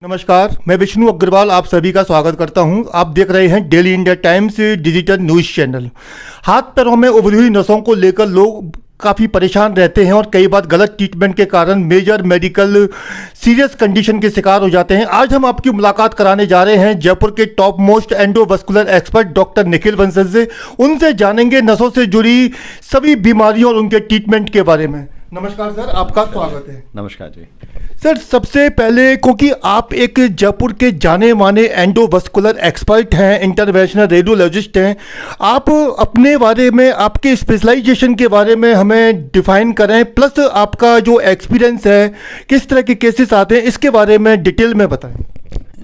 नमस्कार, मैं विष्णु अग्रवाल आप सभी का स्वागत करता हूं। आप देख रहे हैं daily India times digital news channel. हाथ पैरों में उभरी हुई नसों को लेकर लोग काफ़ी परेशान रहते हैं और कई बार गलत ट्रीटमेंट के कारण मेजर मेडिकल सीरियस कंडीशन के शिकार हो जाते हैं। आज हम आपकी मुलाकात कराने जा रहे हैं जयपुर के top most endovascular expert doctor Nikhil Bansal से। उनसे जानेंगे नसों से जुड़ी सभी बीमारियों और उनके ट्रीटमेंट के बारे में। नमस्कार सर, आपका स्वागत है। नमस्कार जी सर, सबसे पहले क्योंकि आप एक जयपुर के जाने माने एंडोवस्कुलर एक्सपर्ट हैं, इंटरवेंशनल रेडियोलॉजिस्ट हैं, आप अपने बारे में, आपके स्पेशलाइजेशन के बारे में हमें डिफाइन करें, प्लस आपका जो एक्सपीरियंस है, किस तरह के केसेस आते हैं, इसके बारे में डिटेल में बताएं।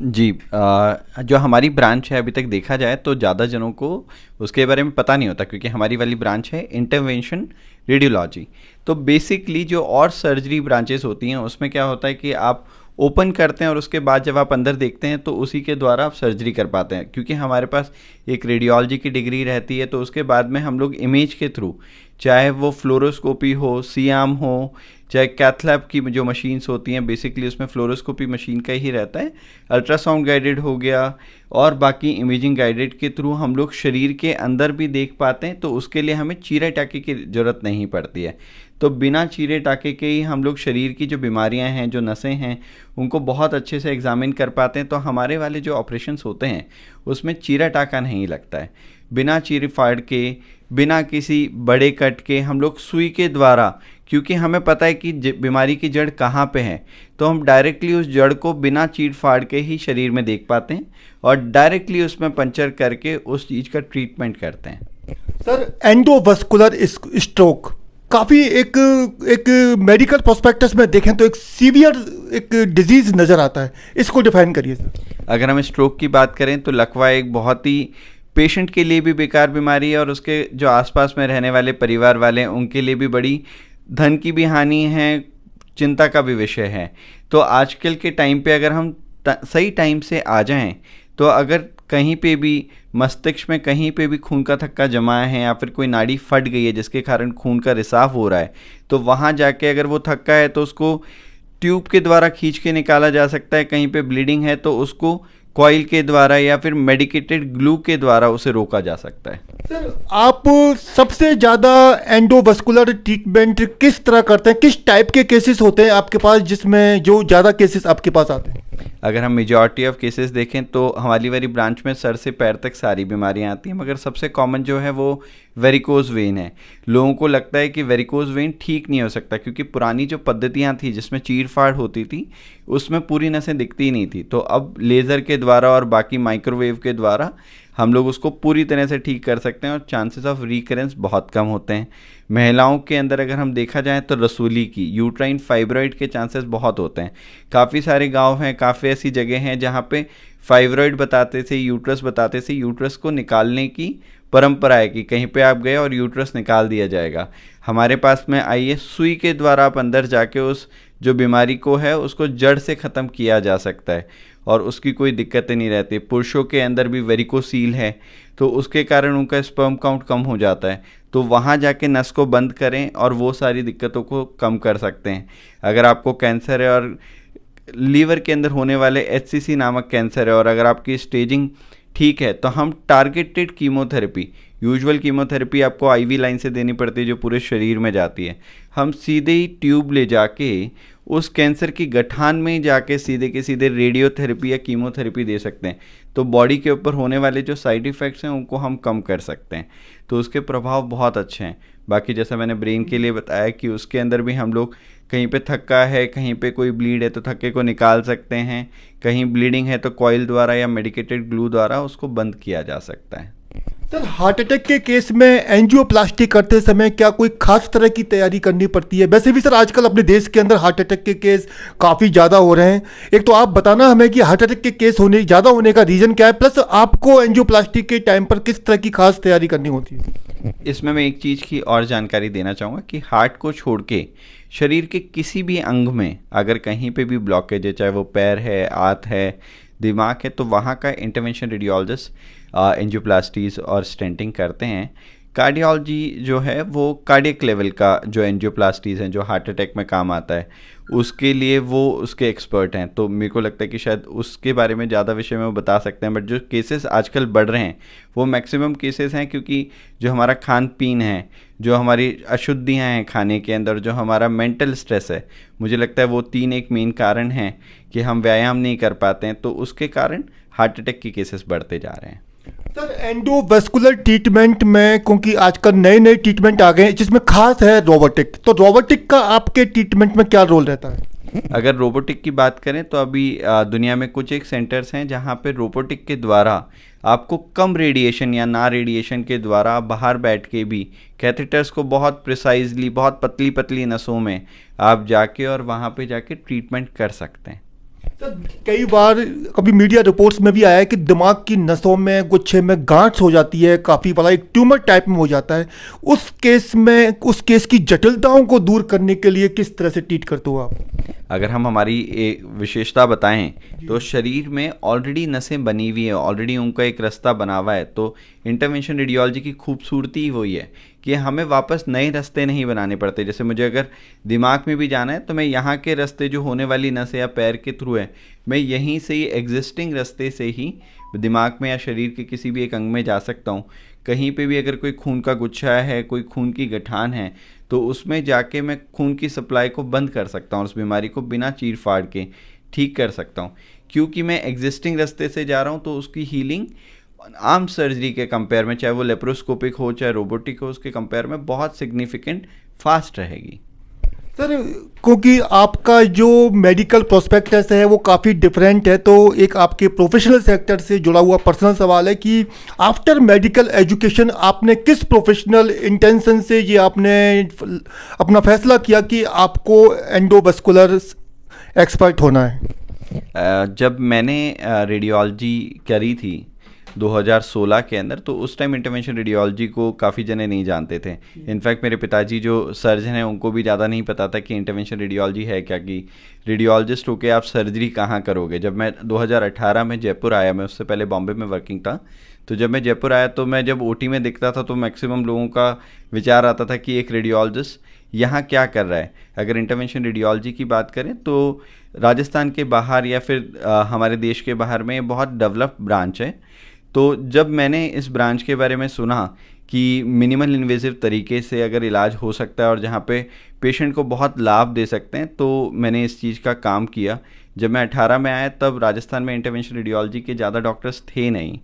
जी। जो हमारी ब्रांच है, अभी तक देखा जाए तो ज़्यादा जनों को उसके बारे में पता नहीं होता, क्योंकि हमारी वाली ब्रांच है इंटरवेंशन रेडियोलॉजी। तो बेसिकली जो और सर्जरी ब्रांचेस होती हैं उसमें क्या होता है कि आप ओपन करते हैं और उसके बाद जब आप अंदर देखते हैं तो उसी के द्वारा आप सर्जरी कर पाते हैं। क्योंकि हमारे पास एक रेडियोलॉजी की डिग्री रहती है, तो उसके बाद में हम लोग इमेज के थ्रू, चाहे वो फ्लोरोस्कोपी हो, सीआम हो, चाहे कैथलैब की जो मशीन्स होती हैं, बेसिकली उसमें फ्लोरोस्कोपी मशीन का ही रहता है, अल्ट्रासाउंड गाइडेड हो गया और बाकी इमेजिंग गाइडेड के थ्रू हम लोग शरीर के अंदर भी देख पाते हैं। तो उसके लिए हमें चीरे टाके की ज़रूरत नहीं पड़ती है। तो बिना चीरे टाके के ही हम लोग शरीर की जो बीमारियां हैं, जो नसें हैं, उनको बहुत अच्छे से एग्जामिन कर पाते हैं। तो हमारे वाले जो ऑपरेशंस होते हैं उसमें चीरा टाका नहीं लगता है। बिना चीरे फाड़ के, बिना किसी बड़े कट के हम लोग सुई के द्वारा, क्योंकि हमें पता है कि बीमारी की जड़ कहाँ पे है, तो हम डायरेक्टली उस जड़ को बिना चीर फाड़ के ही शरीर में देख पाते हैं और डायरेक्टली उसमें पंचर करके उस चीज़ का ट्रीटमेंट करते हैं। सर, एंडोवस्कुलर स्ट्रोक काफ़ी एक मेडिकल प्रोस्पेक्टस में देखें तो एक सीवियर एक डिजीज़ नज़र आता है, इसको डिफाइन करिए सर। अगर हम स्ट्रोक की बात करें तो लकवा एक बहुत ही पेशेंट के लिए भी बेकार बीमारी है और उसके जो आसपास में रहने वाले परिवार वाले हैं उनके लिए भी बड़ी धन की भी हानि है, चिंता का भी विषय है। तो आजकल के टाइम पे अगर हम सही टाइम से आ जाएं, तो अगर कहीं पे भी मस्तिष्क में कहीं पे भी खून का थक्का जमा है या फिर कोई नाड़ी फट गई है जिसके कारण खून का रिसाव हो रहा है, तो वहाँ जाके अगर वो थक्का है तो उसको ट्यूब के द्वारा खींच के निकाला जा सकता है। कहीं पे ब्लीडिंग है तो उसको कॉइल के द्वारा या फिर मेडिकेटेड ग्लू के द्वारा उसे रोका जा सकता है। सर, आप सबसे ज़्यादा एंडोवस्कुलर ट्रीटमेंट किस तरह करते हैं, किस टाइप के केसेस होते हैं आपके पास जिसमें जो ज़्यादा केसेस आपके पास आते हैं? अगर हम मेजॉरिटी ऑफ केसेस देखें तो हमारी वाली ब्रांच में सर से पैर तक सारी बीमारियां आती हैं, मगर सबसे कॉमन जो है वो वेरिकोज वेन है। लोगों को लगता है कि वेरिकोज वेन ठीक नहीं हो सकता, क्योंकि पुरानी जो पद्धतियां थी जिसमें चीर फाड़ होती थी उसमें पूरी नसें दिखती ही नहीं थी। तो अब लेज़र के द्वारा और बाकी माइक्रोवेव के द्वारा हम लोग उसको पूरी तरह से ठीक कर सकते हैं और चांसेस ऑफ रिकरेंस बहुत कम होते हैं। महिलाओं के अंदर अगर हम देखा जाए तो रसूली की, यूट्राइन फाइब्रॉइड के चांसेस बहुत होते हैं। काफ़ी सारे गांव हैं, काफ़ी ऐसी जगह हैं जहां पे फाइब्रॉइड बताते थे, यूट्रस बताते थे, यूट्रस को निकालने की परंपरा है कि कहीं पे आप गए और यूट्रस निकाल दिया जाएगा। हमारे पास में आइए, सुई के द्वारा आप अंदर जाके उस जो बीमारी को है उसको जड़ से ख़त्म किया जा सकता है और उसकी कोई दिक्कतें नहीं रहती। पुरुषों के अंदर भी वेरिकोसील है तो उसके कारण उनका स्पर्म काउंट कम हो जाता है, तो वहाँ जाके नस को बंद करें और वो सारी दिक्कतों को कम कर सकते हैं। अगर आपको कैंसर है और लीवर के अंदर होने वाले HCC नामक कैंसर है और अगर आपकी स्टेजिंग ठीक है, तो हम टारगेटेड कीमोथेरेपी, यूजुअल कीमोथेरेपी आपको IV लाइन से देनी पड़ती है जो पूरे शरीर में जाती है, हम सीधे ही ट्यूब ले जाके उस कैंसर की गठान में जाके सीधे के सीधे रेडियोथेरेपी या कीमोथेरेपी दे सकते हैं। तो बॉडी के ऊपर होने वाले जो साइड इफ़ेक्ट्स हैं उनको हम कम कर सकते हैं। तो उसके प्रभाव बहुत अच्छे हैं। बाकी जैसा मैंने ब्रेन के लिए बताया कि उसके अंदर भी हम लोग कहीं पे थक्का है, कहीं पे कोई ब्लीड है तो थक्के को निकाल सकते हैं, कहीं ब्लीडिंग है तो कॉइल द्वारा या मेडिकेटेड ग्लू द्वारा उसको बंद किया जा सकता है। सर, हार्ट अटैक के केस में एंजियोप्लास्टी करते समय क्या कोई खास तरह की तैयारी करनी पड़ती है? वैसे भी सर आजकल अपने देश के अंदर हार्ट अटैक के केस काफ़ी ज़्यादा हो रहे हैं। एक तो आप बताना हमें कि हार्ट अटैक के केस ज़्यादा होने का रीज़न क्या है, प्लस आपको एंजियोप्लास्टी के टाइम पर किस तरह की खास तैयारी करनी होती है? इसमें मैं एक चीज़ की और जानकारी देना चाहूँगा कि हार्ट को छोड़ के शरीर के किसी भी अंग में अगर कहीं पे भी ब्लॉकेज है, चाहे वो पैर है, आंत है, दिमाग है, तो वहाँ का इंटरवेंशन रेडियोलॉजिस्ट एंजियोप्लास्टीज और स्टेंटिंग करते हैं। कार्डियोलॉजी जो है वो कार्डियक लेवल का जो एंजियोप्लास्टीज हैं जो हार्ट अटैक में काम आता है, उसके लिए वो उसके एक्सपर्ट हैं। तो मेरे को लगता है कि शायद उसके बारे में ज़्यादा विषय में वो बता सकते हैं। बट जो केसेस आजकल बढ़ रहे हैं वो मैक्सिमम केसेस हैं, क्योंकि जो हमारा खान पीन है, जो हमारी अशुद्धियाँ हैं खाने के अंदर, जो हमारा मेंटल स्ट्रेस है, मुझे लगता है वो 3 एक मेन कारण हैं कि हम व्यायाम नहीं कर पाते हैं, तो उसके कारण हार्ट अटैक के केसेस बढ़ते जा रहे हैं। सर एंडोवेस्कुलर ट्रीटमेंट में, क्योंकि आजकल नए नए ट्रीटमेंट आ गए हैं जिसमें खास है रोबोटिक, तो रोबोटिक का आपके ट्रीटमेंट में क्या रोल रहता है? अगर रोबोटिक की बात करें तो अभी दुनिया में कुछ एक सेंटर्स हैं जहां पे रोबोटिक के द्वारा आपको कम रेडिएशन या ना रेडिएशन के द्वारा बाहर बैठ के भी कैथेटर्स को बहुत प्रिसाइजली, बहुत पतली पतली नसों में आप जाके और वहां पे जाके ट्रीटमेंट कर सकते हैं। सर कई बार कभी मीडिया रिपोर्ट्स में भी आया है कि दिमाग की नसों में, गुच्छे में गांठ हो जाती है, काफ़ी बड़ा एक ट्यूमर टाइप में हो जाता है। उस केस की जटिलताओं को दूर करने के लिए किस तरह से ट्रीट करते हो आप? अगर हम हमारी एक विशेषता बताएं तो शरीर में ऑलरेडी नसें बनी हुई है, ऑलरेडी उनका एक रास्ता बना हुआ है। तो इंटरवेंशन रेडियोलॉजी की खूबसूरती ही वही है कि हमें वापस नए रास्ते नहीं बनाने पड़ते। जैसे मुझे अगर दिमाग में भी जाना है तो मैं यहाँ के रास्ते जो होने वाली नस या पैर के थ्रू है, मैं यहीं से ही एग्जिस्टिंग रास्ते से ही दिमाग में या शरीर के किसी भी एक अंग में जा सकता हूँ। कहीं पे भी अगर कोई खून का गुच्छा है, कोई खून की गठान है, तो उसमें जाके मैं खून की सप्लाई को बंद कर सकता हूँ, उस बीमारी को बिना चीर फाड़ के ठीक कर सकता हूँ। क्योंकि मैं एग्जिस्टिंग रास्ते से जा रहा हूँ तो उसकी हीलिंग आम सर्जरी के कंपेयर में, चाहे वो लेप्रोस्कोपिक हो चाहे रोबोटिक हो, उसके कंपेयर में बहुत सिग्निफिकेंट फास्ट रहेगी। सर क्योंकि आपका जो मेडिकल प्रोस्पेक्टस है वो काफ़ी डिफरेंट है, तो एक आपके प्रोफेशनल सेक्टर से जुड़ा हुआ पर्सनल सवाल है कि आफ्टर मेडिकल एजुकेशन आपने किस प्रोफेशनल इंटेंशन से ये आपने अपना फैसला किया कि आपको एंडोवेस्कुलर एक्सपर्ट होना है? जब मैंने रेडियोलॉजी करी थी 2016 के अंदर, तो उस टाइम इंटरवेंशन रेडियोलॉजी को काफ़ी जने नहीं जानते थे। इनफैक्ट मेरे पिताजी जो सर्जन हैं उनको भी ज़्यादा नहीं पता था कि इंटरवेंशन रेडियोलॉजी है क्या, कि रेडियोलॉजिस्ट होके आप सर्जरी कहाँ करोगे। जब मैं 2018 में जयपुर आया, मैं उससे पहले बॉम्बे में वर्किंग था, तो जब मैं जयपुर आया तो मैं जब ओटी में दिखता था तो मैक्सिमम लोगों का विचार आता था कि एक रेडियोलॉजिस्ट यहाँ क्या कर रहा है। अगर इंटरवेंशन रेडियोलॉजी की बात करें तो राजस्थान के बाहर या फिर हमारे देश के बाहर में बहुत डेवलप्ड ब्रांच है। तो जब मैंने इस ब्रांच के बारे में सुना कि मिनिमल इन्वेसिव तरीके से अगर इलाज हो सकता है और जहाँ पे पेशेंट को बहुत लाभ दे सकते हैं, तो मैंने इस चीज़ का काम किया। जब मैं 18 में आया तब राजस्थान में इंटरवेंशन रेडियोलॉजी के ज़्यादा डॉक्टर्स थे नहीं,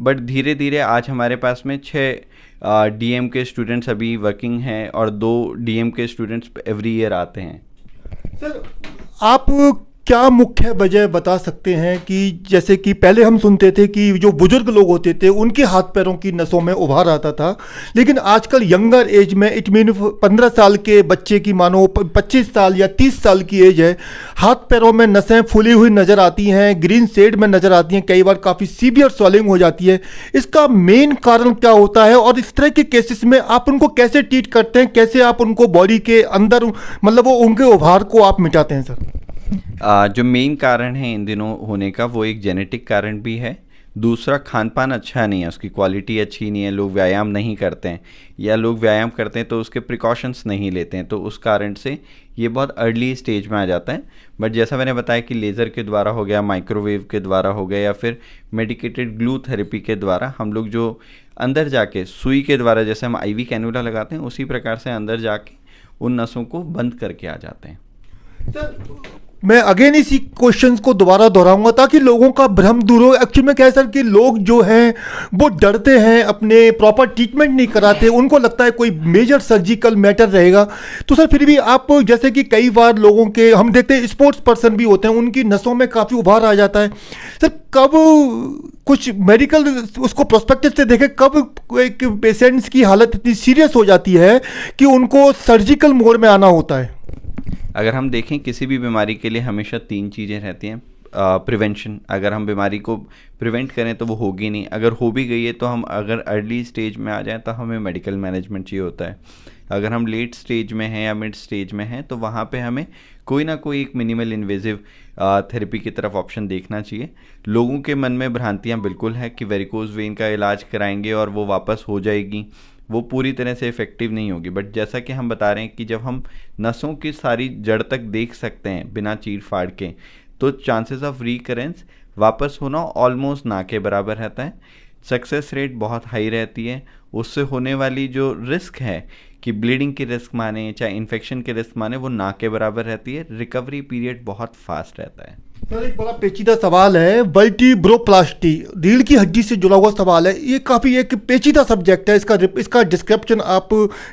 बट धीरे धीरे आज हमारे पास में 6 डीएम के स्टूडेंट्स अभी वर्किंग हैं और 2 डीएम के स्टूडेंट्स एवरी ईयर आते हैं। सर आप क्या मुख्य वजह बता सकते हैं कि जैसे कि पहले हम सुनते थे कि जो बुजुर्ग लोग होते थे उनके हाथ पैरों की नसों में उभार आता था, लेकिन आजकल यंगर एज में, इट मीन 15 साल के बच्चे की मानो 25 साल या 30 साल की एज है, हाथ पैरों में नसें फूली हुई नज़र आती हैं, ग्रीन शेड में नज़र आती हैं, कई बार काफ़ी सीवियर स्वेलिंग हो जाती है। इसका मेन कारण क्या होता है और इस तरह के केसेस में आप उनको कैसे ट्रीट करते हैं, कैसे आप उनको बॉडी के अंदर मतलब वो उनके उभार को आप मिटाते हैं? सर जो मेन कारण है इन दिनों होने का, वो एक जेनेटिक कारण भी है, दूसरा खान पान अच्छा नहीं है, उसकी क्वालिटी अच्छी नहीं है, लोग व्यायाम नहीं करते हैं, या लोग व्यायाम करते हैं तो उसके प्रिकॉशंस नहीं लेते हैं, तो उस कारण से ये बहुत अर्ली स्टेज में आ जाता है। बट जैसा मैंने बताया कि लेज़र के द्वारा हो गया, माइक्रोवेव के द्वारा हो गया, या फिर मेडिकेटेड ग्लू थेरेपी के द्वारा हम लोग जो अंदर जाके सुई के द्वारा, जैसे हम आईवी कैनुला लगाते हैं, उसी प्रकार से अंदर जाके उन नसों को बंद करके आ जाते हैं। सर मैं अगेन इसी क्वेश्चंस को दोबारा दोहराऊंगा ताकि लोगों का भ्रम दूर हो। एक्चुअली में क्या है सर कि लोग जो हैं वो डरते हैं, अपने प्रॉपर ट्रीटमेंट नहीं कराते, उनको लगता है कोई मेजर सर्जिकल मैटर रहेगा। तो सर फिर भी आप, जैसे कि कई बार लोगों के हम देखते हैं स्पोर्ट्स पर्सन भी होते हैं, उनकी नसों में काफ़ी उभार आ जाता है। सर कब कुछ मेडिकल उसको प्रोस्पेक्टिव से देखें, कब एक पेशेंट्स की हालत इतनी सीरियस हो जाती है कि उनको सर्जिकल मोड में आना होता है? अगर हम देखें किसी भी बीमारी के लिए हमेशा 3 चीज़ें रहती हैं। प्रिवेंशन, अगर हम बीमारी को प्रिवेंट करें तो वो होगी नहीं, अगर हो भी गई है तो हम अगर अर्ली स्टेज में आ जाएं तो हमें मेडिकल मैनेजमेंट चाहिए होता है। अगर हम लेट स्टेज में हैं या मिड स्टेज में हैं तो वहाँ पे हमें कोई ना कोई एक मिनिमल इन्वेजिव थेरेपी की तरफ ऑप्शन देखना चाहिए। लोगों के मन में भ्रांतियाँ बिल्कुल है कि वेरिकोज वेन का इलाज कराएंगे और वो वापस हो जाएगी, वो पूरी तरह से इफ़ेक्टिव नहीं होगी। बट जैसा कि हम बता रहे हैं कि जब हम नसों की सारी जड़ तक देख सकते हैं बिना चीर फाड़ के, तो चांसेस ऑफ रिकरेंस वापस होना ऑलमोस्ट ना के बराबर रहता है। सक्सेस रेट बहुत हाई रहती है। उससे होने वाली जो रिस्क है कि ब्लीडिंग की रिस्क माने चाहे इन्फेक्शन की रिस्क माने, वो ना के बराबर रहती है। रिकवरी पीरियड बहुत फास्ट रहता है। सर एक बड़ा पेचीदा सवाल है, वर्टिब्रोप्लास्टी, रीढ़ की हड्डी से जुड़ा हुआ सवाल है। ये काफ़ी एक पेचीदा सब्जेक्ट है, इसका डिस्क्रिप्शन आप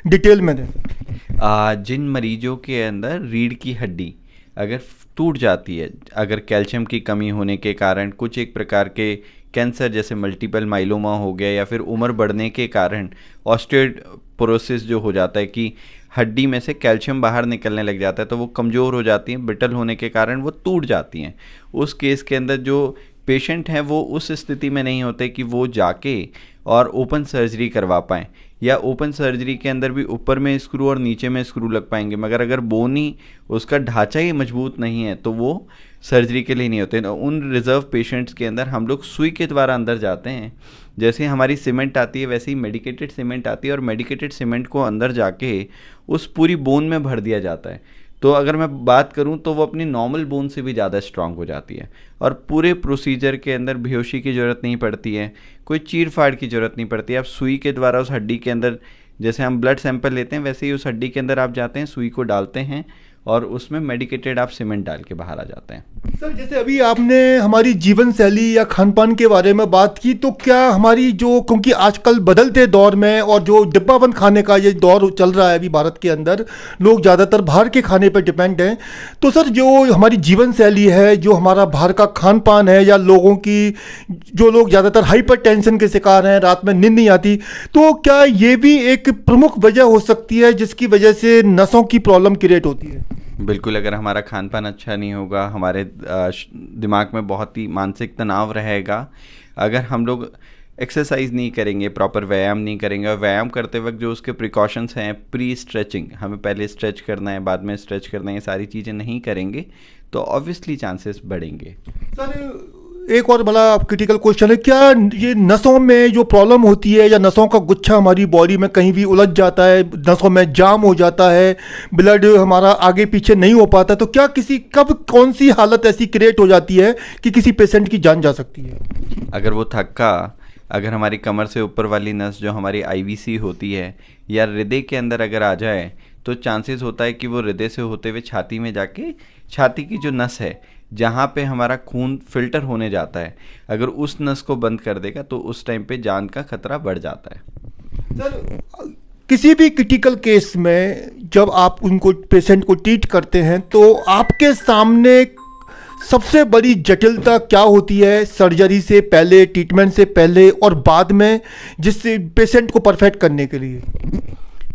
डिटेल में दें। जिन मरीजों के अंदर रीढ़ की हड्डी अगर टूट जाती है, अगर कैल्शियम की कमी होने के कारण, कुछ एक प्रकार के कैंसर जैसे मल्टीपल माइलोमा हो गया, या फिर उम्र बढ़ने के कारण ऑस्टियोपोरोसिस जो हो जाता है कि हड्डी में से कैल्शियम बाहर निकलने लग जाता है, तो वो कमज़ोर हो जाती हैं, ब्रिटल होने के कारण वो टूट जाती हैं। उस केस के अंदर जो पेशेंट हैं वो उस स्थिति में नहीं होते कि वो जाके और ओपन सर्जरी करवा पाएँ, या ओपन सर्जरी के अंदर भी ऊपर में स्क्रू और नीचे में स्क्रू लग पाएंगे, मगर अगर बोन ही उसका ढांचा ही मजबूत नहीं है तो वो सर्जरी के लिए नहीं होते। उन रिजर्व पेशेंट्स के अंदर हम लोग सुई के द्वारा अंदर जाते हैं। जैसे हमारी सीमेंट आती है वैसे ही मेडिकेटेड सीमेंट आती है, और मेडिकेटेड सीमेंट को अंदर जाके उस पूरी बोन में भर दिया जाता है। तो अगर मैं बात करूं तो वो अपनी नॉर्मल बोन से भी ज़्यादा स्ट्रांग हो जाती है, और पूरे प्रोसीजर के अंदर बेहोशी की ज़रूरत नहीं पड़ती है, कोई चीर फाड़ की ज़रूरत नहीं पड़ती है। आप सुई के द्वारा उस हड्डी के अंदर, जैसे हम ब्लड सैंपल लेते हैं वैसे ही उस हड्डी के अंदर आप जाते हैं, सुई को डालते हैं और उसमें मेडिकेटेड आप सीमेंट डाल के बाहर आ जाते हैं। सर जैसे अभी आपने हमारी जीवन शैली या खान पान के बारे में बात की, तो क्या हमारी जो, क्योंकि आजकल बदलते दौर में और जो डिब्बाबंद खाने का ये दौर चल रहा है अभी भारत के अंदर, लोग ज़्यादातर बाहर के खाने पर डिपेंड हैं। तो सर जो हमारी जीवन शैली है, जो हमारा बाहर का खान पान है, या लोगों की, जो लोग ज़्यादातर हाइपर टेंशन के शिकार हैं, रात में नींद नहीं आती, तो क्या ये भी एक प्रमुख वजह हो सकती है जिसकी वजह से नसों की प्रॉब्लम क्रिएट होती है? बिल्कुल, अगर हमारा खान पान अच्छा नहीं होगा, हमारे दिमाग में बहुत ही मानसिक तनाव रहेगा, अगर हम लोग एक्सरसाइज नहीं करेंगे, प्रॉपर व्यायाम नहीं करेंगे, और व्यायाम करते वक्त जो उसके प्रिकॉशंस हैं, प्री स्ट्रेचिंग, हमें पहले स्ट्रेच करना है, बाद में स्ट्रेच करना है, ये सारी चीज़ें नहीं करेंगे तो ऑब्वियसली चांसेस बढ़ेंगे। सर एक और बड़ा क्रिटिकल क्वेश्चन है, क्या ये नसों में जो प्रॉब्लम होती है, या नसों का गुच्छा हमारी बॉडी में कहीं भी उलझ जाता है, नसों में जाम हो जाता है, ब्लड हमारा आगे पीछे नहीं हो पाता, तो क्या कब कौन सी हालत ऐसी क्रिएट हो जाती है कि किसी पेशेंट की जान जा सकती है? अगर वो थक्का, अगर हमारी कमर से ऊपर वाली नस जो हमारी आईवीसी होती है या हृदय के अंदर अगर आ जाए, तो चांसेस होता है कि वो हृदय से होते हुए छाती में जाके, छाती की जो नस है जहाँ पे हमारा खून फिल्टर होने जाता है, अगर उस नस को बंद कर देगा तो उस टाइम पे जान का खतरा बढ़ जाता है। सर किसी भी क्रिटिकल केस में जब आप उनको, पेशेंट को ट्रीट करते हैं, तो आपके सामने सबसे बड़ी जटिलता क्या होती है सर्जरी से पहले, ट्रीटमेंट से पहले और बाद में, जिससे पेशेंट को परफेक्ट करने के लिए?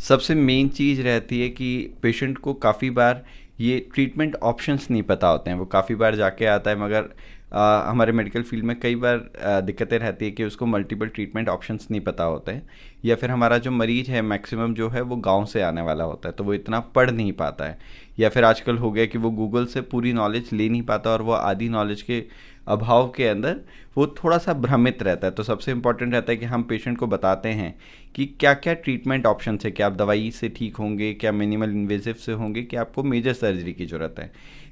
सबसे मेन चीज़ रहती है कि पेशेंट को काफ़ी बार ये ट्रीटमेंट ऑप्शंस नहीं पता होते हैं। वो काफ़ी बार जाके आता है, मगर हमारे मेडिकल फील्ड में कई बार दिक्कतें रहती है कि उसको मल्टीपल ट्रीटमेंट ऑप्शंस नहीं पता होते हैं, या फिर हमारा जो मरीज है मैक्सिमम जो है वो गांव से आने वाला होता है, तो वो इतना पढ़ नहीं पाता है, या फिर आजकल हो गया कि वो गूगल से पूरी नॉलेज ले नहीं पाता, और वो आधी नॉलेज के अभाव के अंदर वो थोड़ा सा भ्रमित रहता है। तो सबसे इम्पॉर्टेंट रहता है कि हम पेशेंट को बताते हैं कि क्या क्या ट्रीटमेंट ऑप्शन है, क्या आप दवाई से ठीक होंगे, क्या मिनिमल इन्वेजिव से होंगे, क्या आपको मेजर सर्जरी की ज़रूरत है।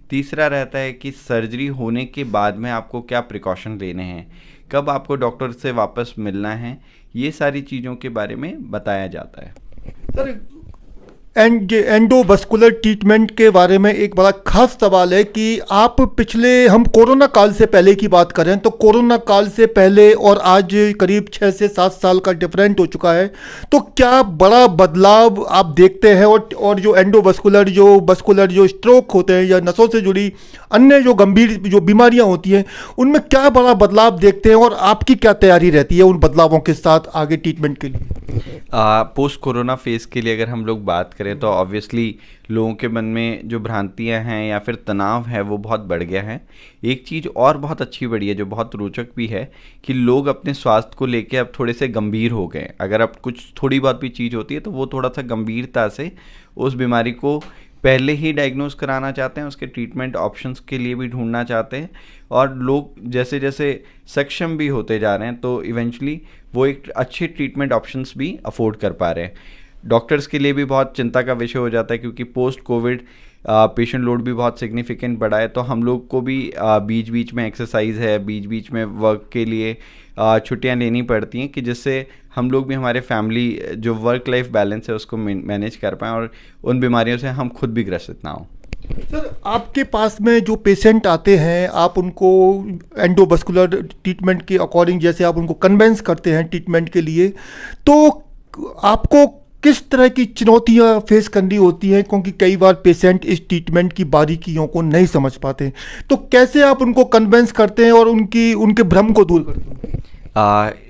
तीसरा रहता है कि सर्जरी होने के बाद में आपको क्या प्रिकॉशन लेने हैं, कब आपको डॉक्टर से वापस मिलना है, ये सारी चीज़ों के बारे में बताया जाता है। सर एंडोवास्कुलर ट्रीटमेंट के बारे में एक बड़ा खास सवाल है कि आप हम कोरोना काल से पहले की बात करें तो कोरोना काल से पहले और आज करीब 6 से 7 साल का डिफरेंट हो चुका है, तो क्या बड़ा बदलाव आप देखते हैं? और जो एंडोवास्कुलर जो स्ट्रोक होते हैं या नसों से जुड़ी अन्य जो गंभीर जो बीमारियां होती हैं, उनमें क्या बड़ा बदलाव देखते हैं, और आपकी क्या तैयारी रहती है उन बदलावों के साथ आगे ट्रीटमेंट के लिए? पोस्ट कोरोना फेज़ के लिए अगर हम लोग बात करें तो ऑब्वियसली लोगों के मन में जो भ्रांतियां हैं या फिर तनाव है वो बहुत बढ़ गया है। एक चीज़ और बहुत अच्छी बढ़ी है जो बहुत रोचक भी है कि लोग अपने स्वास्थ्य को लेके अब थोड़े से गंभीर हो गए। अगर अब कुछ थोड़ी बहुत भी चीज़ होती है तो वो थोड़ा सा गंभीरता से उस बीमारी को पहले ही डायग्नोज कराना चाहते हैं, उसके ट्रीटमेंट ऑप्शंस के लिए भी ढूंढना चाहते हैं, और लोग जैसे जैसे सक्षम भी होते जा रहे हैं तो इवेंचुअली वो एक अच्छे ट्रीटमेंट ऑप्शंस भी अफोर्ड कर पा रहे हैं। डॉक्टर्स के लिए भी बहुत चिंता का विषय हो जाता है, क्योंकि पोस्ट कोविड पेशेंट लोड भी बहुत सिग्निफिकेंट बढ़ा है, तो हम लोग को भी बीच बीच में एक्सरसाइज है, बीच बीच में वर्क के लिए छुट्टियां लेनी पड़ती हैं, कि जिससे हम लोग भी हमारे फैमिली जो वर्क लाइफ बैलेंस है उसको मैनेज कर पाएँ और उन बीमारियों से हम खुद भी ग्रसित ना हों। सर, आपके पास में जो पेशेंट आते हैं, आप उनको एंडोवास्कुलर ट्रीटमेंट के अकॉर्डिंग जैसे आप उनको कन्वेंस करते हैं ट्रीटमेंट के लिए, तो आपको किस तरह की चुनौतियां फेस करनी होती हैं, क्योंकि कई बार पेशेंट इस ट्रीटमेंट की बारीकियों को नहीं समझ पाते, तो कैसे आप उनको कन्वेंस करते हैं और उनके भ्रम को दूर करते हैं?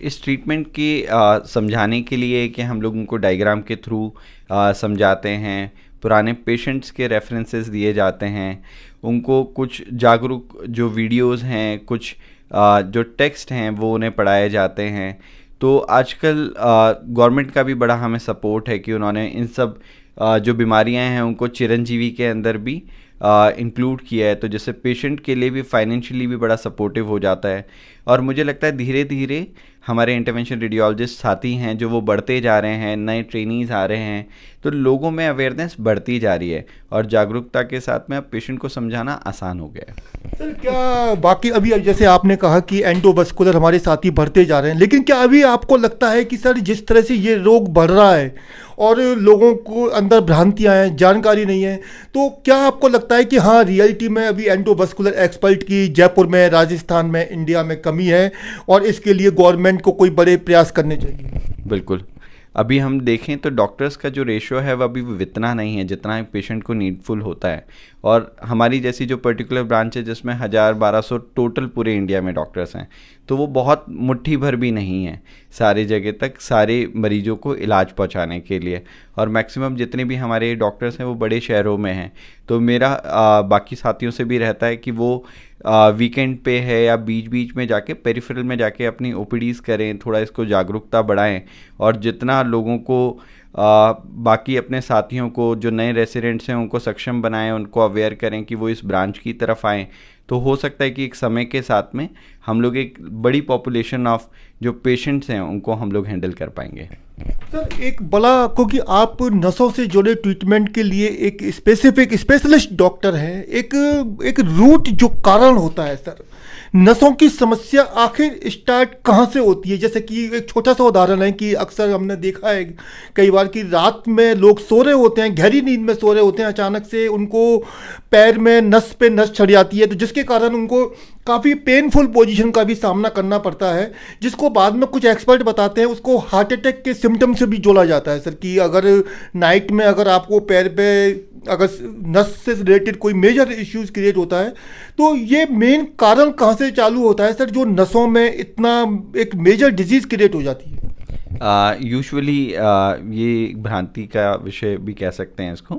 इस ट्रीटमेंट की समझाने के लिए कि हम लोग उनको डायग्राम के थ्रू समझाते हैं, पुराने पेशेंट्स के रेफरेंसेस दिए जाते हैं, उनको कुछ जागरूक जो वीडियोस हैं, कुछ जो टेक्स्ट हैं वो उन्हें पढ़ाए जाते हैं। तो आजकल गवर्नमेंट का भी बड़ा हमें सपोर्ट है कि उन्होंने इन सब जो बीमारियां हैं उनको चिरंजीवी के अंदर भी इंक्लूड किया है, तो जिससे पेशेंट के लिए भी फाइनेंशियली भी बड़ा सपोर्टिव हो जाता है। और मुझे लगता है धीरे धीरे हमारे इंटरवेंशन रेडियोलॉजिस्ट साथी हैं जो वो बढ़ते जा रहे हैं, नए ट्रेनीज आ रहे हैं, तो लोगों में अवेयरनेस बढ़ती जा रही है और जागरूकता के साथ में अब पेशेंट को समझाना आसान हो गया है। सर, क्या बाकी अभी जैसे आपने कहा कि एंडोवास्कुलर हमारे साथी बढ़ते जा रहे हैं, लेकिन क्या अभी आपको लगता है कि सर जिस तरह से ये रोग बढ़ रहा है और लोगों को अंदर भ्रांतियां हैं, जानकारी नहीं है, तो क्या आपको लगता है कि हाँ रियलिटी में अभी एंडोवास्कुलर एक्सपर्ट की जयपुर में, राजस्थान में, इंडिया में कमी है और इसके लिए गवर्नमेंट को कोई बड़े प्रयास करने चाहिए? बिल्कुल, अभी हम देखें तो डॉक्टर्स का जो रेशियो है वो अभी इतना नहीं है जितना एक पेशेंट को नीडफुल होता है। और हमारी जैसी जो पर्टिकुलर ब्रांच है जिसमें 1000-1200 टोटल पूरे इंडिया में डॉक्टर्स हैं, तो वो बहुत मुट्ठी भर भी नहीं है सारी जगह तक सारे मरीजों को इलाज पहुंचाने के लिए। और मैक्सिमम जितने भी हमारे डॉक्टर्स हैं वो बड़े शहरों में हैं। तो मेरा बाकी साथियों से भी रहता है कि वो वीकेंड पे है या बीच बीच में जाके पेरिफेरल में जाके अपनी ओपीडीज़ करें, थोड़ा इसको जागरूकता बढ़ाएं और जितना लोगों को बाकी अपने साथियों को जो नए रेसिडेंट्स हैं उनको सक्षम बनाएं, उनको अवेयर करें कि वो इस ब्रांच की तरफ आएँ। तो हो सकता है कि एक समय के साथ में हम लोग एक बड़ी पॉपुलेशन ऑफ जो पेशेंट्स हैं उनको हम लोग हैंडल कर पाएंगे। सर, एक बड़ा, क्योंकि आप नसों से जुड़े ट्रीटमेंट के लिए एक स्पेसिफिक स्पेशलिस्ट डॉक्टर हैं, एक रूट जो कारण होता है सर, नसों की समस्या आखिर स्टार्ट कहाँ से होती है? जैसे कि एक छोटा सा उदाहरण है कि अक्सर हमने देखा है कई बार कि रात में लोग सो रहे होते हैं, गहरी नींद में सो रहे होते हैं, अचानक से उनको पैर में नस पे नस चढ़ जाती है, तो जिसके कारण उनको काफ़ी पेनफुल पोजीशन का भी सामना करना पड़ता है, जिसको बाद में कुछ एक्सपर्ट बताते हैं उसको हार्ट अटैक के सिम्टम से भी जोड़ा जाता है सर, कि अगर नाइट में अगर आपको पैर पे अगर नस से रिलेटेड कोई मेजर इश्यूज क्रिएट होता है, तो ये मेन कारण कहाँ से चालू होता है सर जो नसों में इतना एक मेजर डिजीज़ क्रिएट हो जाती है? यूजुअली ये भ्रांति का विषय भी कह सकते हैं इसको,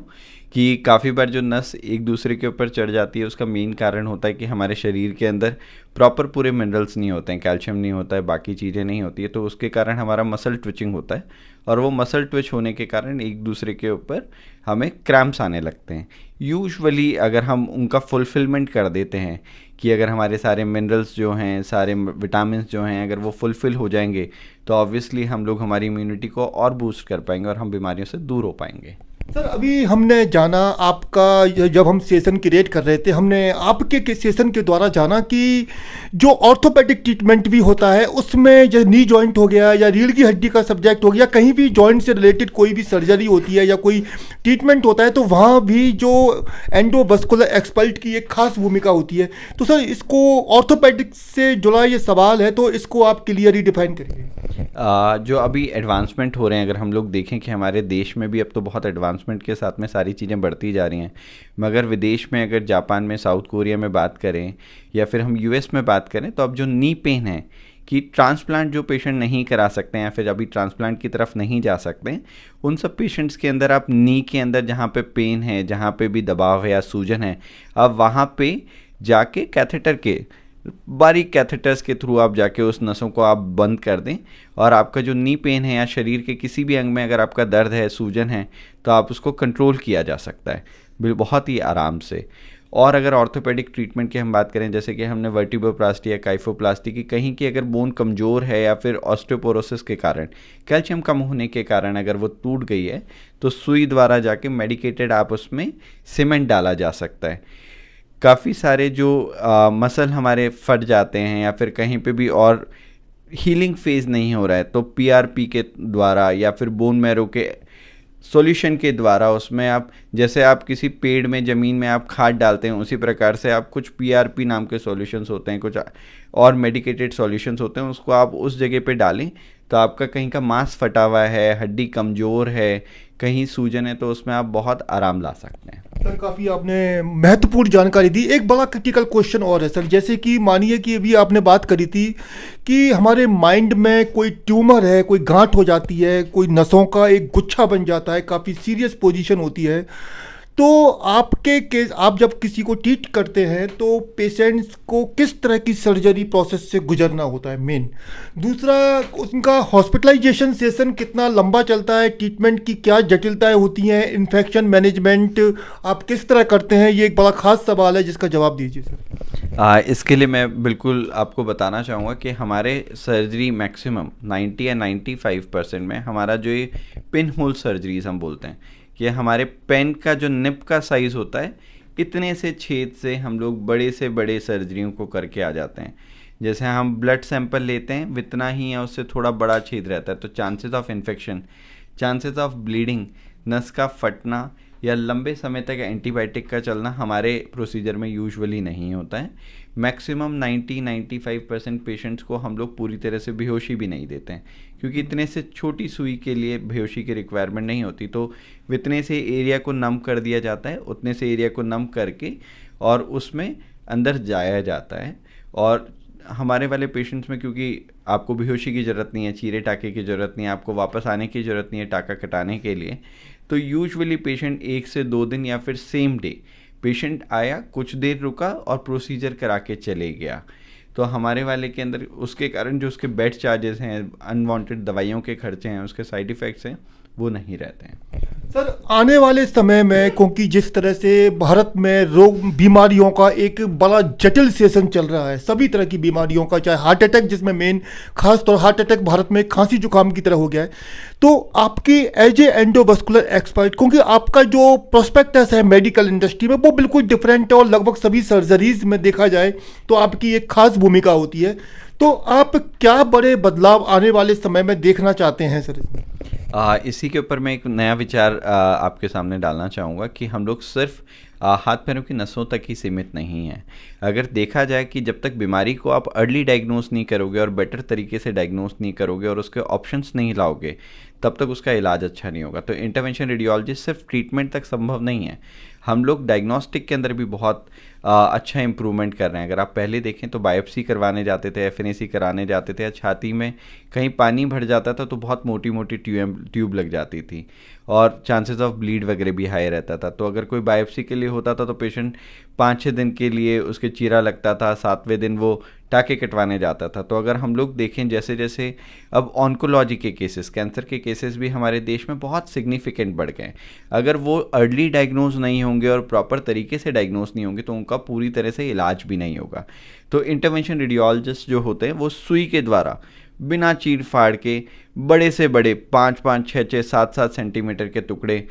कि काफ़ी बार जो नस एक दूसरे के ऊपर चढ़ जाती है उसका मेन कारण होता है कि हमारे शरीर के अंदर प्रॉपर पूरे मिनरल्स नहीं होते हैं, कैल्शियम नहीं होता है, बाकी चीज़ें नहीं होती है, तो उसके कारण हमारा मसल ट्विचिंग होता है और वो मसल ट्विच होने के कारण एक दूसरे के ऊपर हमें क्रैम्प्स आने लगते हैं। यूजुअली अगर हम उनका फुलफिलमेंट कर देते हैं कि अगर हमारे सारे मिनरल्स जो हैं, सारे विटामिन्स जो हैं, अगर वो फुलफ़िल हो जाएंगे तो ऑब्वियसली हम लोग हमारी इम्यूनिटी को और बूस्ट कर पाएंगे और हम बीमारियों से दूर हो पाएंगे। सर, अभी हमने जाना आपका, जब हम सेशन क्रिएट कर रहे थे, हमने आपके सेशन के द्वारा जाना कि जो ऑर्थोपेडिक ट्रीटमेंट भी होता है उसमें जैसे नी जॉइंट हो गया या रीढ़ की हड्डी का सब्जेक्ट हो गया, कहीं भी जॉइंट से रिलेटेड कोई भी सर्जरी होती है या कोई ट्रीटमेंट होता है, तो वहाँ भी जो एंडोवास्कुलर एक्सपर्ट की एक खास भूमिका होती है। तो सर, इसको ऑर्थोपेडिक से जुड़ा ये सवाल है, तो इसको आप क्लियरली डिफाइन करिए। जो अभी एडवांसमेंट हो रहे हैं, अगर हम लोग देखें कि हमारे देश में भी अब तो बहुत एडवांसमेंट के साथ में सारी चीज़ें बढ़ती जा रही हैं, मगर विदेश में अगर जापान में, साउथ कोरिया में बात करें या फिर हम यूएस में बात करें, तो अब जो नी पेन है कि ट्रांसप्लांट जो पेशेंट नहीं करा सकते हैं या फिर अभी ट्रांसप्लांट की तरफ नहीं जा सकते हैं, उन सब पेशेंट्स के अंदर आप नी के अंदर जहाँ पे पेन है, जहाँ पे भी दबाव है या सूजन है, अब वहाँ पे जाके कैथेटर के बारीक कैथेटर्स के थ्रू आप जाके उस नसों को आप बंद कर दें और आपका जो नी पेन है या शरीर के किसी भी अंग में अगर आपका दर्द है, सूजन है, तो आप उसको कंट्रोल किया जा सकता है। बहुत ही आराम से। और अगर ऑर्थोपेडिक ट्रीटमेंट की हम बात करें, जैसे कि हमने वर्टिब्रोप्लास्टी या काइफोप्लास्टी की, कहीं की अगर बोन कमज़ोर है या फिर ऑस्टियोपोरोसिस के कारण, कैल्शियम कम होने के कारण अगर वो टूट गई है, तो सुई द्वारा जाके मेडिकेटेड आप उसमें सीमेंट डाला जा सकता है। काफ़ी सारे जो मसल हमारे फट जाते हैं या फिर कहीं पे भी और हीलिंग फेज़ नहीं हो रहा है, तो पीआरपी के द्वारा या फिर बोन मैरो के सॉल्यूशन के द्वारा उसमें आप, जैसे आप किसी पेड़ में ज़मीन में आप खाद डालते हैं, उसी प्रकार से आप कुछ पीआरपी नाम के सॉल्यूशंस होते हैं, कुछ और मेडिकेटेड सॉल्यूशंस होते हैं, उसको आप उस जगह पे डालें तो आपका कहीं का मांस फटा हुआ है, हड्डी कमज़ोर है, कहीं सूजन है, तो उसमें आप बहुत आराम ला सकते हैं। सर काफ़ी आपने महत्वपूर्ण जानकारी दी। एक बड़ा क्रिटिकल क्वेश्चन और है सर, जैसे कि मानिए कि अभी आपने बात करी थी कि हमारे माइंड में कोई ट्यूमर है, कोई गांठ हो जाती है, कोई नसों का एक गुच्छा बन जाता है, काफ़ी सीरियस पोजीशन होती है, तो आपके केस, आप जब किसी को ट्रीट करते हैं तो पेशेंट्स को किस तरह की सर्जरी प्रोसेस से गुजरना होता है मेन। दूसरा, उनका हॉस्पिटलाइजेशन सेशन कितना लंबा चलता है, ट्रीटमेंट की क्या जटिलताएं होती हैं, इन्फेक्शन मैनेजमेंट आप किस तरह करते हैं, ये एक बड़ा खास सवाल है जिसका जवाब दीजिए सर। इसके लिए मैं बिल्कुल आपको बताना चाहूँगा कि हमारे सर्जरी मैक्सिमम 90 या 95% में हमारा जो ये पिन होल सर्जरीज हम बोलते हैं कि हमारे पेन का जो निप का साइज़ होता है, इतने से छेद से हम लोग बड़े से बड़े सर्जरियों को करके आ जाते हैं। जैसे हम ब्लड सैंपल लेते हैं, इतना ही है, उससे थोड़ा बड़ा छेद रहता है, तो chances of infection, chances of bleeding, नस का फटना या लंबे समय तक एंटीबायोटिक का चलना हमारे प्रोसीजर में यूजुअली नहीं होता है। मैक्सिमम 90-95% पेशेंट्स को हम लोग पूरी तरह से बेहोशी भी नहीं देते हैं, क्योंकि इतने से छोटी सुई के लिए बेहोशी की रिक्वायरमेंट नहीं होती, तो इतने से एरिया को नम कर दिया जाता है, उतने से एरिया को नम करके और उसमें अंदर जाया जाता है। और हमारे वाले पेशेंट्स में क्योंकि आपको बेहोशी की ज़रूरत नहीं है, चीरे टाके की ज़रूरत नहीं है, आपको वापस आने की ज़रूरत नहीं है टाका कटाने के लिए, तो यूजुअली पेशेंट 1 से 2 दिन या फिर सेम डे पेशेंट आया, कुछ देर रुका और प्रोसीजर करा के चले गया। तो हमारे वाले के अंदर उसके कारण जो उसके बेड चार्जेस हैं, अनवांटेड दवाइयों के खर्चे हैं, उसके साइड इफ़ेक्ट्स हैं, वो नहीं रहते हैं। सर आने वाले समय में, क्योंकि जिस तरह से भारत में रोग बीमारियों का एक बड़ा जटिल सेशन चल रहा है, सभी तरह की बीमारियों का, चाहे हार्ट अटैक जिसमें मेन खास तौर हार्ट अटैक भारत में खांसी जुकाम की तरह हो गया है, तो आपकी एज ए एंडोवास्कुलर एक्सपर्ट, क्योंकि आपका जो प्रोस्पेक्टस है मेडिकल इंडस्ट्री में वो बिल्कुल डिफरेंट है और लगभग सभी सर्जरीज में देखा जाए तो आपकी एक खास भूमिका होती है, तो आप क्या बड़े बदलाव आने वाले समय में देखना चाहते हैं सर इसमें? इसी के ऊपर मैं एक नया विचार आपके सामने डालना चाहूँगा कि हम लोग सिर्फ हाथ पैरों की नसों तक ही सीमित नहीं हैं। अगर देखा जाए कि जब तक बीमारी को आप अर्ली डायग्नोस नहीं करोगे और बेटर तरीके से डायग्नोस नहीं करोगे और उसके ऑप्शंस नहीं लाओगे, तब तक उसका इलाज अच्छा नहीं होगा। तो इंटरवेंशन रेडियोलॉजी सिर्फ ट्रीटमेंट तक संभव नहीं है, हम लोग डायग्नोस्टिक के अंदर भी बहुत अच्छा इम्प्रूवमेंट कर रहे हैं। अगर आप पहले देखें तो बायोप्सी करवाने जाते थे, एफएनएसी कराने जाते थे, या छाती में कहीं पानी भर जाता था तो बहुत मोटी मोटी ट्यूब लग जाती थी और चांसेस ऑफ ब्लीड वगैरह भी हाई रहता था। तो अगर कोई बायोप्सी के लिए होता था तो पेशेंट 5-6 दिन के लिए उसके चीरा लगता था, 7वें दिन वो टाके कटवाने जाता था। तो अगर हम लोग देखें जैसे जैसे अब ऑन्कोलॉजी के केसेस, कैंसर के केसेस भी हमारे देश में बहुत सिग्निफिकेंट बढ़ गए। अगर वो अर्ली डायग्नोज नहीं होंगे और प्रॉपर तरीके से डायग्नोज नहीं होंगे तो उनका पूरी तरह से इलाज भी नहीं होगा। तो इंटरवेंशन रेडियोलॉजिस्ट जो होते हैं वो सुई के द्वारा बिना चीर फाड़ के बड़े से बड़े 5-5, 6-6, 7-7 सेंटीमीटर के टुकड़े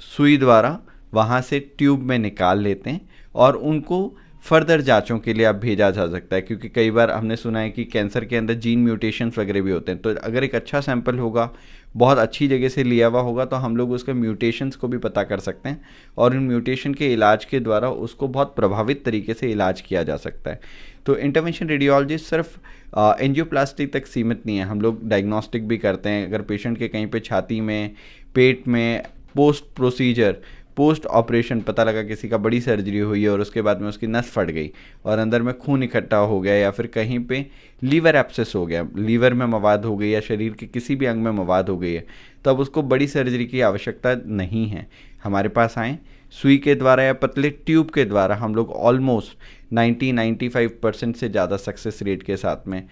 सुई द्वारा वहाँ से ट्यूब में निकाल लेते हैं और उनको फर्दर जांचों के लिए आप भेजा जा सकता है, क्योंकि कई बार हमने सुना है कि कैंसर के अंदर जीन म्यूटेशंस वगैरह भी होते हैं। तो अगर एक अच्छा सैंपल होगा, बहुत अच्छी जगह से लिया हुआ होगा, तो हम लोग उसके म्यूटेशंस को भी पता कर सकते हैं और उन म्यूटेशन के इलाज के द्वारा उसको बहुत प्रभावित तरीके से इलाज किया जा सकता है। तो इंटरवेंशन रेडियोलॉजी सिर्फ एंजियोप्लास्टी तक सीमित नहीं है, हम लोग डायग्नोस्टिक भी करते हैं। अगर पेशेंट के कहीं पे छाती में, पेट में, पोस्ट ऑपरेशन पता लगा किसी का बड़ी सर्जरी हुई है और उसके बाद में उसकी नस फट गई और अंदर में खून इकट्ठा हो गया, या फिर कहीं पे लीवर एब्सेस हो गया, लीवर में मवाद हो गई या शरीर के किसी भी अंग में मवाद हो गई है, तब उसको बड़ी सर्जरी की आवश्यकता नहीं है। हमारे पास आएँ, सुई के द्वारा या पतले ट्यूब के द्वारा हम लोग ऑलमोस्ट 90-95% से ज़्यादा सक्सेस रेट के साथ में,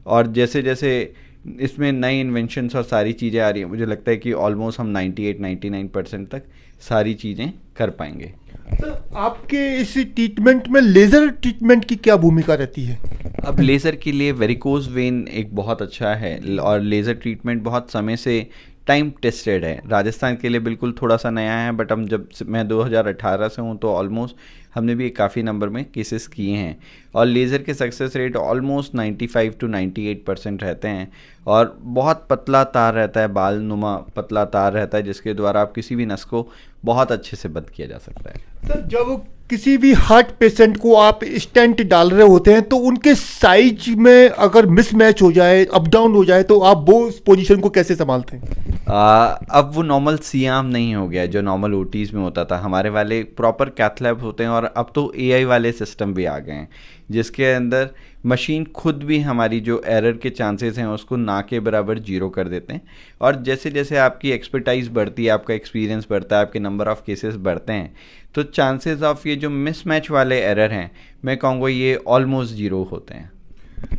और जैसे जैसे इसमें नई इन्वेंशंस और सारी चीज़ें आ रही हैं, मुझे लगता है कि ऑलमोस्ट हम 98-99% तक सारी चीज़ें कर पाएंगे। सर आपके इस ट्रीटमेंट में लेज़र ट्रीटमेंट की क्या भूमिका रहती है? अब लेज़र के लिए वेरिकोज वेन एक बहुत अच्छा है और लेज़र ट्रीटमेंट बहुत समय से टाइम टेस्टेड है। राजस्थान के लिए बिल्कुल थोड़ा सा नया है, बट हम जब मैं 2018 से हूँ तो ऑलमोस्ट हमने भी काफ़ी नंबर में केसेस किए हैं और लेज़र के सक्सेस रेट ऑलमोस्ट 95 to 98% रहते हैं और बहुत पतला तार रहता है, बाल नुमा पतला तार रहता है जिसके द्वारा आप किसी भी नस को बहुत अच्छे से बंद किया जा सकता है। सर जब किसी भी हार्ट पेशेंट को आप स्टेंट डाल रहे होते हैं तो उनके साइज में अगर मिसमैच हो जाए, अप डाउन हो जाए, तो आप वो उस पोजीशन को कैसे संभालते हैं? अब वो नॉर्मल सियाम नहीं हो गया जो नॉर्मल ओटीज़ में होता था। हमारे वाले प्रॉपर कैथ लैब होते हैं और अब तो एआई वाले सिस्टम भी आ गए हैं जिसके अंदर मशीन खुद भी हमारी जो एरर के चांसेस हैं उसको ना के बराबर जीरो कर देते हैं। और जैसे जैसे आपकी एक्सपर्टाइज बढ़ती है, आपका एक्सपीरियंस बढ़ता है, आपके नंबर ऑफ़ केसेस बढ़ते हैं, तो चांसेस ऑफ ये जो मिसमैच वाले एरर हैं मैं कहूँगा ये ऑलमोस्ट जीरो होते हैं।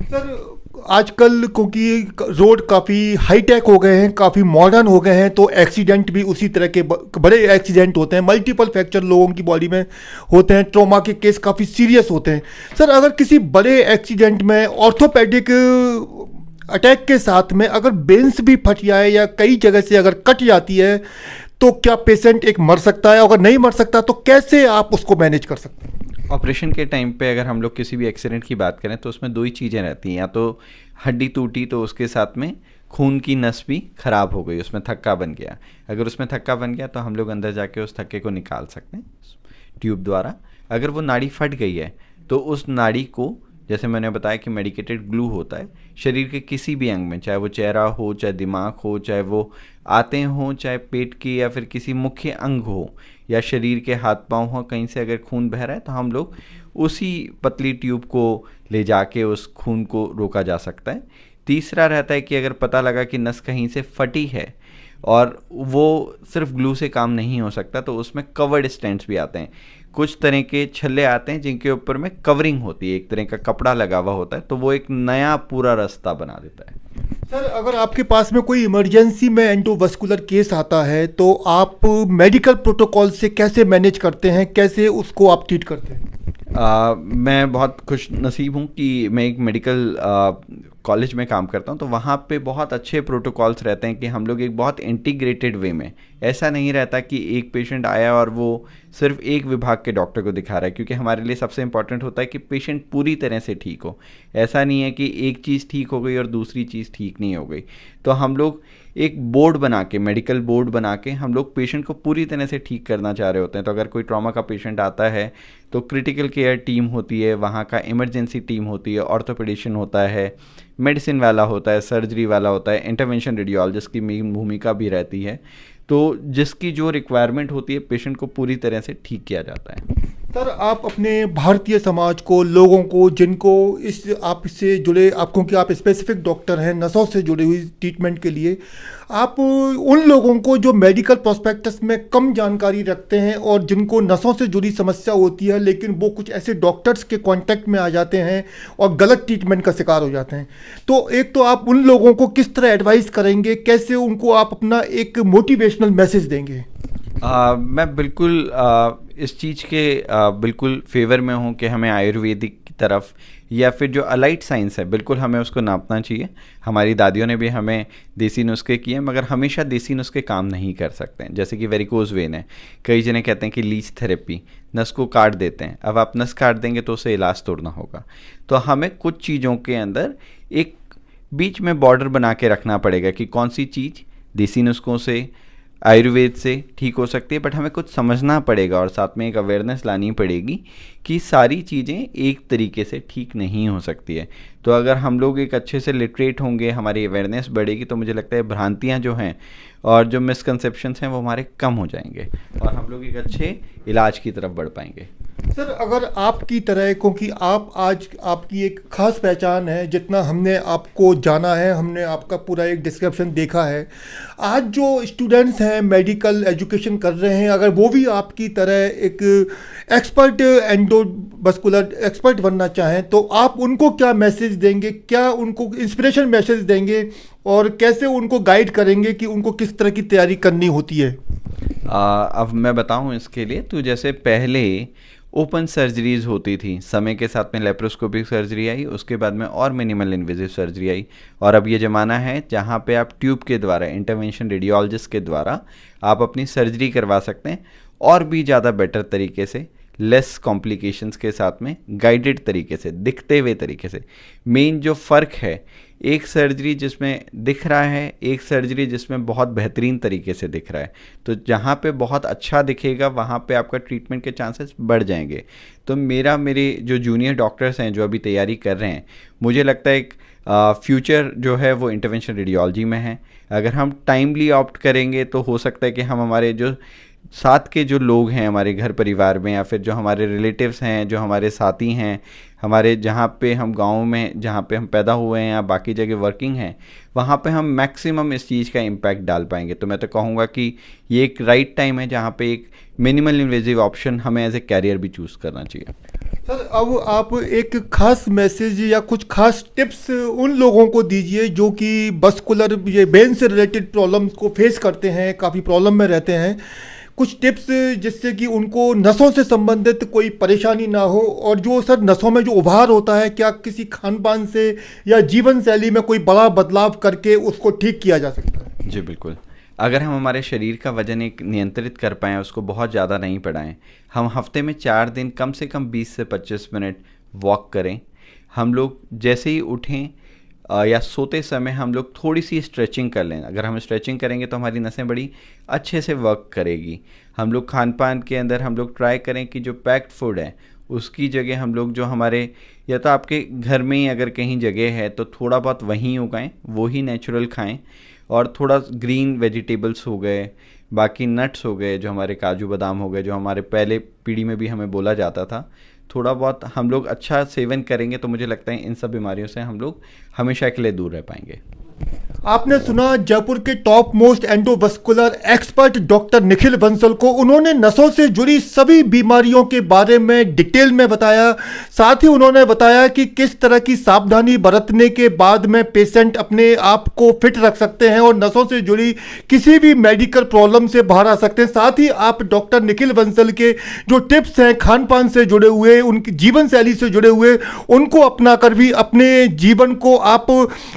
सर आजकल क्योंकि रोड काफ़ी हाईटेक हो गए हैं, काफ़ी मॉडर्न हो गए हैं, तो एक्सीडेंट भी उसी तरह के बड़े एक्सीडेंट होते हैं, मल्टीपल फ्रैक्चर लोगों की बॉडी में होते हैं, ट्रॉमा के केस काफ़ी सीरियस होते हैं। सर अगर किसी बड़े एक्सीडेंट में ऑर्थोपेडिक अटैक के साथ में अगर बेंस भी फट जाए या कई जगह से अगर कट जाती है तो क्या पेशेंट एक मर सकता है? अगर नहीं मर सकता तो कैसे आप उसको मैनेज कर सकते हैं? ऑपरेशन के टाइम पे अगर हम लोग किसी भी एक्सीडेंट की बात करें तो उसमें दो ही चीज़ें रहती हैं, या तो हड्डी टूटी तो उसके साथ में खून की नस भी ख़राब हो गई, उसमें थक्का बन गया। अगर उसमें थक्का बन गया तो हम लोग अंदर जाके उस थक्के को निकाल सकते हैं ट्यूब द्वारा। अगर वो नाड़ी फट गई है तो उस नाड़ी को, जैसे मैंने बताया कि मेडिकेटेड ग्लू होता है, शरीर के किसी भी अंग में, चाहे वो चेहरा हो, चाहे दिमाग हो, चाहे वो आते हों, चाहे पेट की या फिर किसी मुख्य अंग हो या शरीर के हाथ पांव हो, कहीं से अगर खून बह रहा है तो हम लोग उसी पतली ट्यूब को ले जाके उस खून को रोका जा सकता है। तीसरा रहता है कि अगर पता लगा कि नस कहीं से फटी है और वो सिर्फ ग्लू से काम नहीं हो सकता तो उसमें कवर्ड स्टेंट्स भी आते हैं। कुछ तरह के छल्ले आते हैं जिनके ऊपर में कवरिंग होती है, एक तरह का कपड़ा लगा हुआ होता है, तो वो एक नया पूरा रास्ता बना देता है। सर अगर आपके पास में कोई इमरजेंसी में एंडोवास्कुलर केस आता है तो आप मेडिकल प्रोटोकॉल से कैसे मैनेज करते हैं, कैसे उसको आप ट्रीट करते हैं? मैं बहुत खुश नसीब हूँ कि मैं एक मेडिकल कॉलेज में काम करता हूँ, तो वहाँ पे बहुत अच्छे प्रोटोकॉल्स रहते हैं कि हम लोग एक बहुत इंटीग्रेटेड वे में, ऐसा नहीं रहता कि एक पेशेंट आया और वो सिर्फ एक विभाग के डॉक्टर को दिखा रहा है, क्योंकि हमारे लिए सबसे इम्पॉर्टेंट होता है कि पेशेंट पूरी तरह से ठीक हो। ऐसा नहीं है कि एक चीज़ ठीक हो गई और दूसरी चीज़ ठीक नहीं हो गई। तो हम लोग एक बोर्ड बना के, मेडिकल बोर्ड बना के हम लोग पेशेंट को पूरी तरह से ठीक करना चाह रहे होते हैं। तो अगर कोई ट्रॉमा का पेशेंट आता है तो क्रिटिकल केयर टीम होती है, वहाँ का इमरजेंसी टीम होती है, ऑर्थोपेडिशियन होता है, मेडिसिन वाला होता है, सर्जरी वाला होता है, इंटरवेंशन रेडियोलॉजिस्ट की मेन भूमिका भी रहती है। तो जिसकी जो रिक्वायरमेंट होती है पेशेंट को पूरी तरह से ठीक किया जाता है। सर आप अपने भारतीय समाज को, लोगों को जिनको इस आपसे जुड़े, आपको कि आप स्पेसिफिक डॉक्टर हैं नसों से जुड़ी हुई ट्रीटमेंट के लिए, आप उन लोगों को जो मेडिकल प्रोस्पेक्टस में कम जानकारी रखते हैं और जिनको नसों से जुड़ी समस्या होती है लेकिन वो कुछ ऐसे डॉक्टर्स के कांटेक्ट में आ जाते हैं और गलत ट्रीटमेंट का शिकार हो जाते हैं, तो एक तो आप उन लोगों को किस तरह एडवाइस करेंगे, कैसे उनको आप अपना एक मोटिवेशनल मैसेज देंगे? मैं बिल्कुल इस चीज़ के बिल्कुल फेवर में हूँ कि हमें आयुर्वेदिक की तरफ या फिर जो अलाइड साइंस है बिल्कुल हमें उसको नापना चाहिए। हमारी दादियों ने भी हमें देसी नुस्खे किए, मगर हमेशा देसी नुस्खे काम नहीं कर सकते हैं। जैसे कि वेरिकोज वेन है, कई जने कहते हैं कि लीच थेरेपी, नस को काट देते हैं। अब आप नस काट देंगे तो उसे इलाज तोड़ना होगा। तो हमें कुछ चीज़ों के अंदर एक बीच में बॉर्डर बना के रखना पड़ेगा कि कौन सी चीज़ देसी नुस्खों से, आयुर्वेद से ठीक हो सकती है, बट हमें कुछ समझना पड़ेगा और साथ में एक अवेयरनेस लानी पड़ेगी कि सारी चीज़ें एक तरीके से ठीक नहीं हो सकती है। तो अगर हम लोग एक अच्छे से लिटरेट होंगे, हमारी अवेयरनेस बढ़ेगी, तो मुझे लगता है भ्रांतियाँ जो हैं और जो मिसकंसेप्शंस हैं वो हमारे कम हो जाएंगे और हम लोग एक अच्छे इलाज की तरफ बढ़ पाएंगे। सर अगर आपकी तरह, क्योंकि आप आज आपकी एक खास पहचान है, जितना हमने आपको जाना है, हमने आपका पूरा एक डिस्क्रिप्शन देखा है, आज जो स्टूडेंट्स हैं मेडिकल एजुकेशन कर रहे हैं, अगर वो भी आपकी तरह एक एक्सपर्ट एंडोवास्कुलर एक्सपर्ट बनना चाहें तो आप उनको क्या मैसेज देंगे, क्या उनको इंस्पिरेशन मैसेज देंगे और कैसे उनको गाइड करेंगे कि उनको किस तरह की तैयारी करनी होती है? अब मैं बताऊं इसके लिए, तो जैसे पहले ओपन सर्जरीज होती थी, समय के साथ में लेप्रोस्कोपिक सर्जरी आई, उसके बाद में और मिनिमल इन्वेजिव सर्जरी आई, और अब ये ज़माना है जहाँ पे आप ट्यूब के द्वारा, इंटरवेंशन रेडियोलॉजिस्ट के द्वारा आप अपनी सर्जरी करवा सकते हैं, और भी ज़्यादा बेटर तरीके से, लेस कॉम्प्लिकेशंस के साथ में, गाइडेड तरीके से, दिखते हुए तरीके से। मेन जो फ़र्क है, एक सर्जरी जिसमें दिख रहा है, एक सर्जरी जिसमें बहुत बेहतरीन तरीके से दिख रहा है। तो जहाँ पे बहुत अच्छा दिखेगा वहाँ पे आपका ट्रीटमेंट के चांसेस बढ़ जाएंगे। तो मेरे जो जूनियर डॉक्टर्स हैं जो अभी तैयारी कर रहे हैं, मुझे लगता है एक फ्यूचर जो है वो इंटरवेंशन रेडियोलॉजी में है। अगर हम टाइमली ऑप्ट करेंगे तो हो सकता है कि हम हमारे जो साथ के जो लोग हैं हमारे घर परिवार में, या फिर जो हमारे रिलेटिव्स हैं, जो हमारे साथी हैं, हमारे जहाँ पे हम गाँव में जहाँ पे हम पैदा हुए हैं या बाकी जगह वर्किंग हैं, वहाँ पे हम मैक्सिमम इस चीज़ का इम्पैक्ट डाल पाएंगे। तो मैं तो कहूँगा कि ये एक राइट टाइम है जहाँ पे एक मिनिमल इन्वेजिव ऑप्शन हमें एज ए कैरियर भी चूज़ करना चाहिए। सर, अब आप एक खास मैसेज या कुछ खास टिप्स उन लोगों को दीजिए जो कि बस्कुलर ये वेन से रिलेटेड प्रॉब्लम्स को फेस करते हैं, काफ़ी प्रॉब्लम में रहते हैं। कुछ टिप्स जिससे कि उनको नसों से संबंधित कोई परेशानी ना हो, और जो सर नसों में जो उभार होता है, क्या किसी खान पान से या जीवन शैली में कोई बड़ा बदलाव करके उसको ठीक किया जा सकता है? जी बिल्कुल। अगर हम हमारे शरीर का वजन एक नियंत्रित कर पाएँ, उसको बहुत ज़्यादा नहीं बढ़ाएं, हम हफ्ते में 4 दिन कम से कम 20 से 25 मिनट वॉक करें। हम लोग जैसे ही उठें या सोते समय हम लोग थोड़ी सी स्ट्रेचिंग कर लें। अगर हम स्ट्रेचिंग करेंगे तो हमारी नसें बड़ी अच्छे से वर्क करेगी। हम लोग खान पान के अंदर हम लोग ट्राई करें कि जो पैक्ड फूड है उसकी जगह हम लोग जो हमारे, या तो आपके घर में ही अगर कहीं जगह है तो थोड़ा बहुत वहीं उगाएं, वो ही नेचुरल खाएं, और थोड़ा ग्रीन वेजिटेबल्स हो गए, बाकी नट्स हो गए, जो हमारे काजू बादाम हो गए, जो हमारे पहले पीढ़ी में भी हमें बोला जाता था, थोड़ा बहुत हम लोग अच्छा सेवन करेंगे तो मुझे लगता है इन सब बीमारियों से हम लोग हमेशा के लिए दूर रह पाएंगे। आपने सुना जयपुर के top most endovascular expert doctor Nikhil Bansal को। उन्होंने नसों से जुड़ी सभी बीमारियों के बारे में डिटेल में बताया। साथ ही उन्होंने बताया कि किस तरह की सावधानी बरतने के बाद में पेशेंट अपने आप को फिट रख सकते हैं और नसों से जुड़ी किसी भी मेडिकल प्रॉब्लम से बाहर आ सकते हैं। साथ ही आप डॉक्टर निखिल बंसल के जो टिप्स हैं खान पान से जुड़े हुए, उनकी जीवन शैली से जुड़े हुए, उनको अपनाकर भी अपने जीवन को आप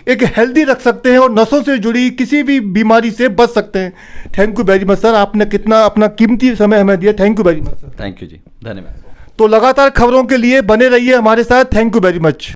एक हेल्दी रख सकते हैं और नसों से जुड़ी किसी भी बीमारी से बच सकते हैं। Thank you very much sir, आपने कितना अपना कीमती समय हमें दिया। Thank you very much sir. Thank you ji, धन्यवाद। तो लगातार खबरों के लिए बने रहिए हमारे साथ। Thank you very much.